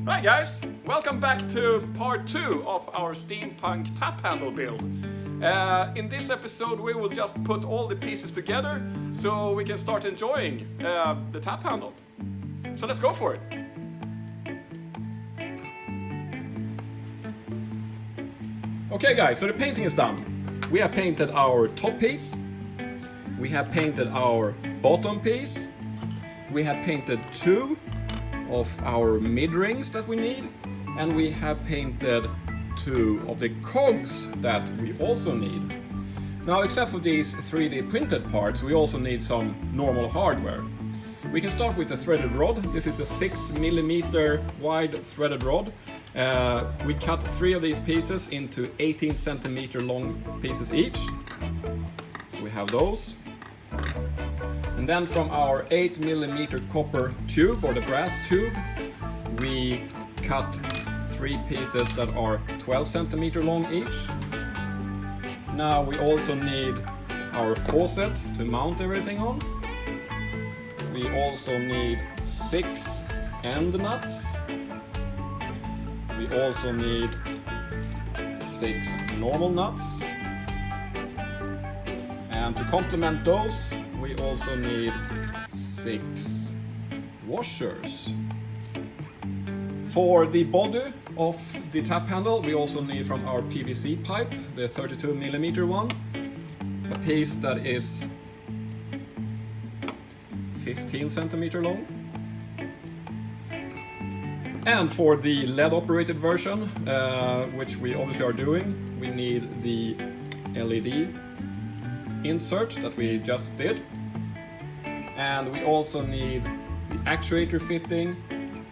Hi guys, welcome back to part 2 of our Steampunk Tap Handle build. In this episode we will just put all the pieces together so we can start enjoying the tap handle. So let's go for it. Okay guys, so the painting is done. We have painted our top piece, we have painted our bottom piece, we have painted 2 of our mid rings that we need, and we have painted 2 of the cogs that we also need. Now, except for these 3D printed parts, we also need some normal hardware. We can start with the threaded rod. This is a 6mm wide threaded rod. We cut 3 of these pieces into 18 centimeter long pieces each. So we have those. And then from our 8mm copper tube, or the brass tube, we cut 3 pieces that are 12 centimeter long each. Now we also need our faucet to mount everything on. We also need 6 end nuts. We also need 6 normal nuts. And to complement those, we also need 6 washers. For the body of the tap handle, we also need from our PVC pipe, the 32mm one, a piece that is 15 centimeter long. And for the LED operated version, which we obviously are doing, we need the LED insert that we just did, and we also need the actuator fitting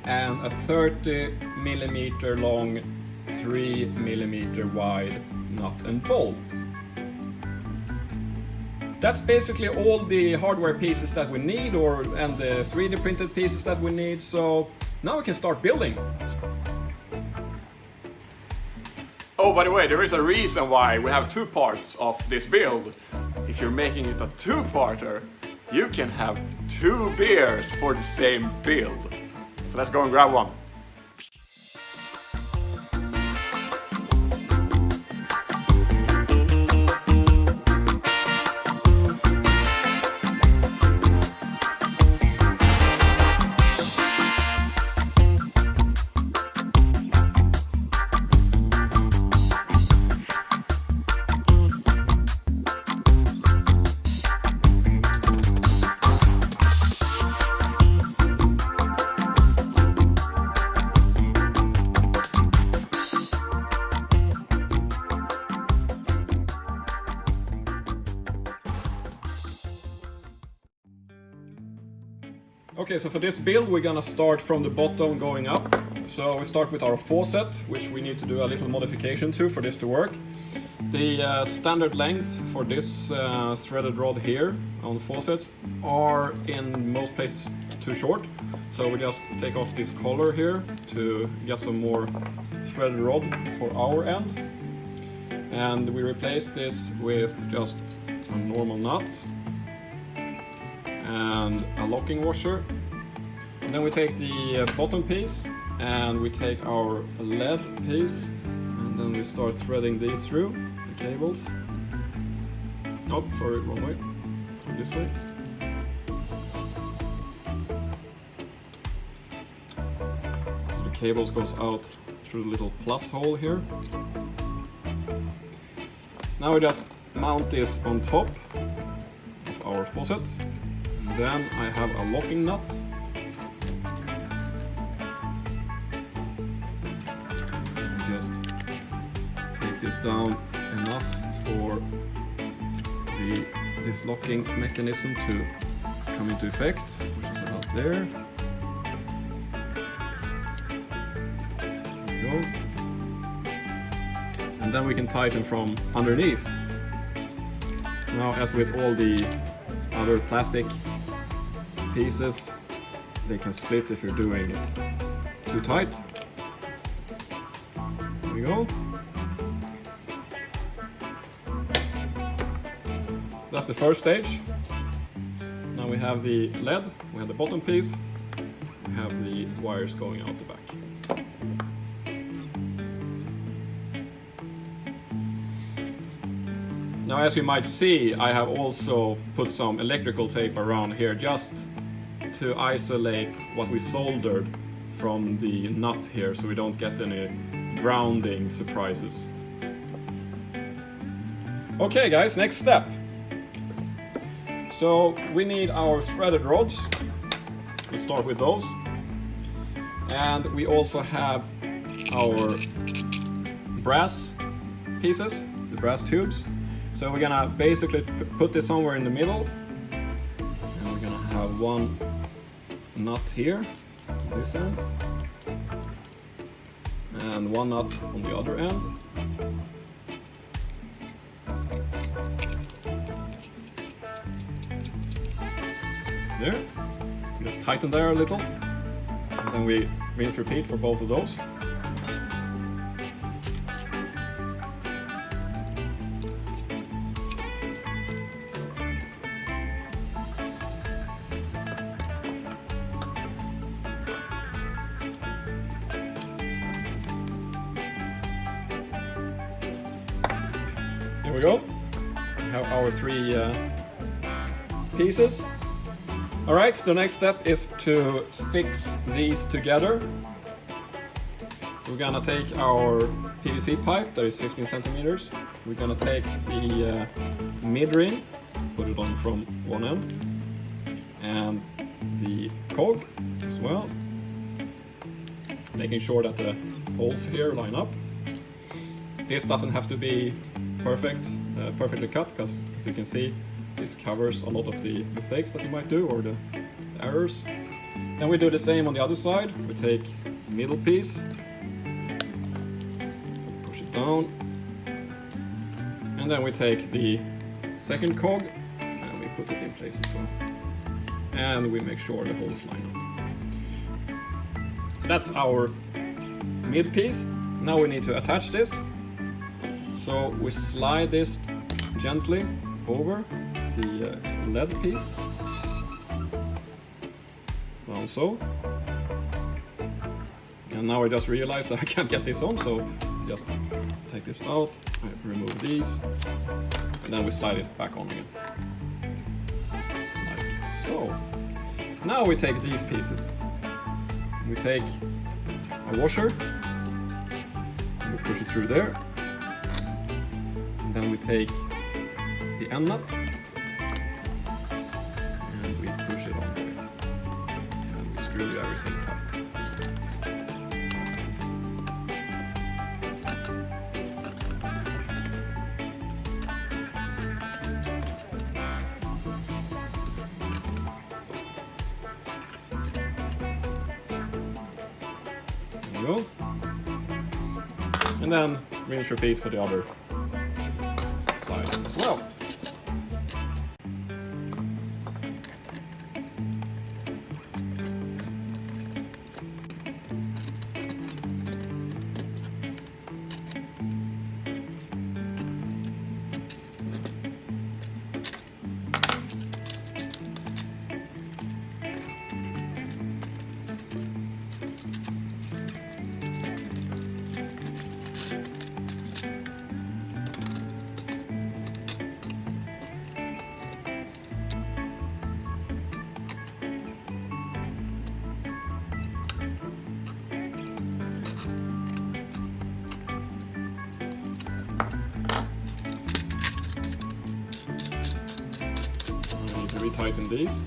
and a 30mm long 3mm wide nut and bolt. That's basically all the hardware pieces that we need, and the 3D printed pieces that we need, so now we can start building. Oh, by the way, there is a reason why we have 2 parts of this build. If you're making it a 2-parter, you can have 2 beers for the same build. So let's go and grab one. Okay, so for this build we're gonna start from the bottom going up. So we start with our faucet, which we need to do a little modification to for this to work. The standard length for this threaded rod here on faucets are in most places too short. So we just take off this collar here to get some more threaded rod for our end. And we replace this with just a normal nut and a locking washer. And then we take the bottom piece and we take our lead piece, and then we start threading these through the cables. Oh, sorry, wrong way. This way. So the cables goes out through the little plus hole here. Now we just mount this on top of our faucet. Then I have a locking nut. just take this down enough for this locking mechanism to come into effect, which is about there. There we go. And then we can tighten from underneath. Now, as with all the other plastic pieces, they can split if you're doing it too tight. There we go. That's the first stage. Now we have the lead, we have the bottom piece, we have the wires going out the back. Now, as you might see, I have also put some electrical tape around here just to isolate what we soldered from the nut here, so we don't get any grounding surprises. Okay guys, next step. So we need our threaded rods. Let's start with those. And we also have our brass pieces, the brass tubes. So we're gonna basically put this somewhere in the middle. And we're gonna have one nut here, on this end. And one nut on the other end. There. Just tighten there a little. And then we rinse repeat for both of those. Here we go. We have our three pieces. Alright, so next step is to fix these together. We're gonna take our PVC pipe that is 15 centimeters. We're gonna take the mid-ring, put it on from one end, and the cog as well, making sure that the holes here line up. This doesn't have to be perfectly cut, because as you can see, this covers a lot of the mistakes that you might do, or the errors. Then we do the same on the other side. We take the middle piece, push it down, and then we take the second cog and we put it in place as well. And we make sure the holes line up. So that's our mid piece. Now we need to attach this. So we slide this gently over the lead piece, also. And now I just realized that I can't get this on, so just take this out, I remove these, and then we slide it back on again, like so. Now we take these pieces, we take a washer, and we push it through there, and then we take the end nut, and we push it all the way, and we screw everything tight. There we go. And then rinse repeat for the other side as well. Retighten these.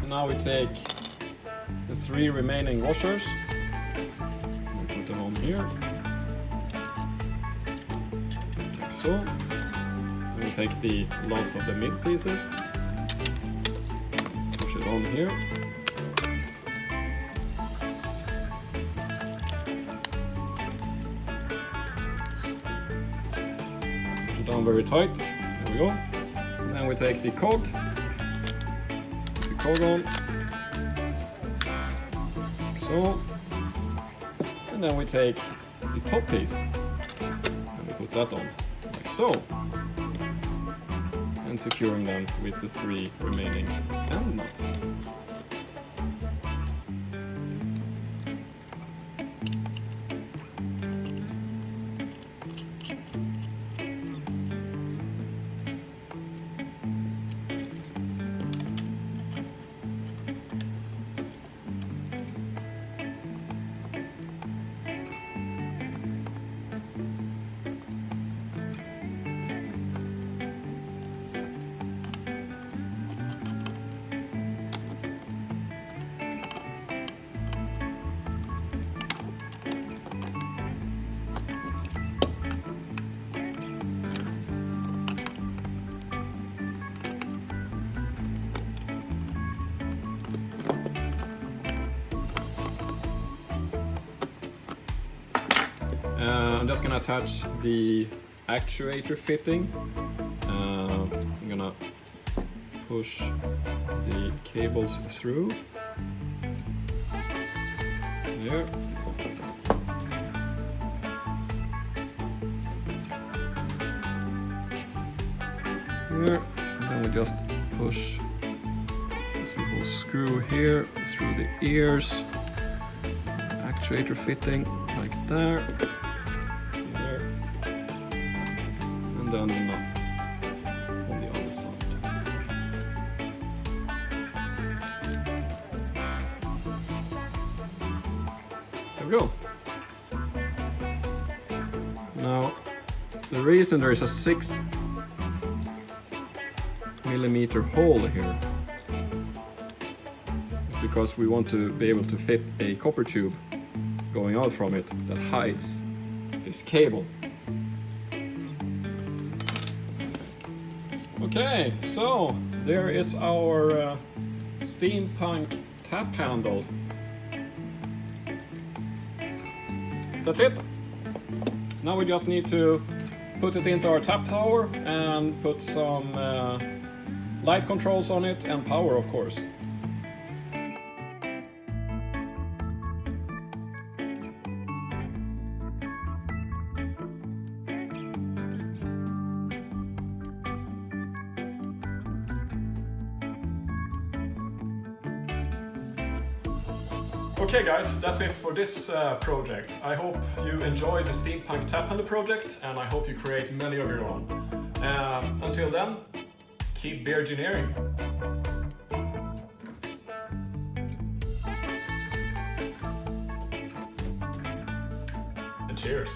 now we take the 3 remaining washers. We put them on here. Like so. Then we take the last of the mid pieces. Push it on here. Push it down very tight. There we go. And then we take the cog. Put the cog on. Like so. And then we take the top piece. And we put that on. Like so. And securing them with the 3 remaining end nuts. I'm just gonna attach the actuator fitting. I'm gonna push the cables through. There. There. And then we just push this little screw here through the ears. Actuator fitting like there. And then the nut on the other side. There we go. Now, the reason there is a 6 millimeter hole here is because we want to be able to fit a copper tube going out from it that hides this cable. Okay, so there is our Steampunk Tap Handle. That's it. Now we just need to put it into our tap tower and put some light controls on it and power, of course. Okay guys, that's it for this project. I hope you enjoy the Steampunk Tap Handle project and I hope you create many of your own. Until then, keep Beergineering. And cheers.